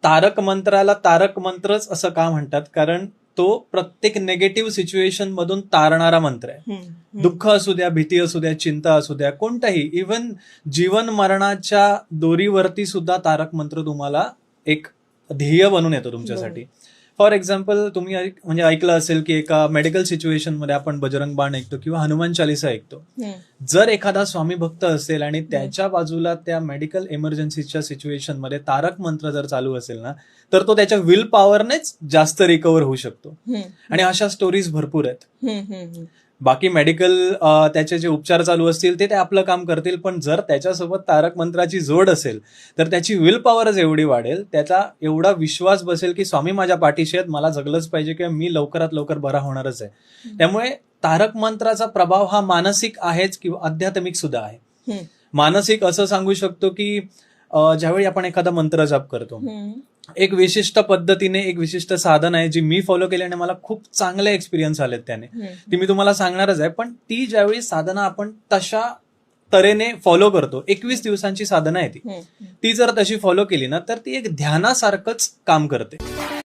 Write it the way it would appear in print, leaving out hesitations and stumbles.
तारक मंत्राला तारक मंत्रच असं का म्हणतात, कारण तो प्रत्येक नेगेटिव्ह सिच्युएशन मधून तारणारा मंत्र आहे. दुःख असू द्या, भीती असू द्या, चिंता असू द्या, कोणताही, इव्हन जीवन मरणाच्या दोरीवरती सुद्धा तारक मंत्र तुम्हाला एक ध्येय बनून येतो तुमच्यासाठी. फॉर एक्झाम्पल, तुम्ही म्हणजे ऐकलं असेल की एका मेडिकल सिच्युएशन मध्ये आपण बजरंग बाण ऐकतो किंवा हनुमान चालीसा ऐकतो. जर एखादा स्वामी भक्त असेल आणि त्याच्या बाजूला त्या मेडिकल इमर्जन्सीच्या सिच्युएशन मध्ये तारक मंत्र जर चालू असेल ना, तर तो त्याच्या विल पॉवरनेच जास्त रिकव्हर होऊ शकतो. आणि अशा स्टोरीज भरपूर आहेत. बाकी मेडिकल त्याचे जे उपचार चालू असतील ते आपलं काम करतील, पण जर त्याच्यासोबत तारक मंत्राची जोड असेल तर त्याची विल पॉवरच एवढी वाढेल, त्याचा एवढा विश्वास बसेल की स्वामी माझ्या पाठीशी आहेत, मला जगलंच पाहिजे किंवा मी लवकरात लवकर बरा होणारच आहे. त्यामुळे तारक मंत्राचा प्रभाव हा मानसिक आहेच किंवा आध्यात्मिक सुद्धा आहे. मानसिक असं सांगू शकतो की ज्यावेळी आपण एखादा मंत्र जाप करतो, एक विशिष्ट पद्धतीने एक विशिष्ट साधन आहे जी मी फॉलो केल्याने मला खूप चांगले एक्सपिरियन्स आलेत त्याने, ती मी तुम्हाला सांगणारच आहे. पण ती ज्यावेळी साधना आपण तशा तऱ्हेने फॉलो करतो, 21 दिवसांची साधना आहे ती जर तशी फॉलो केली ना, तर ती एक ध्यानासारखंच काम करते.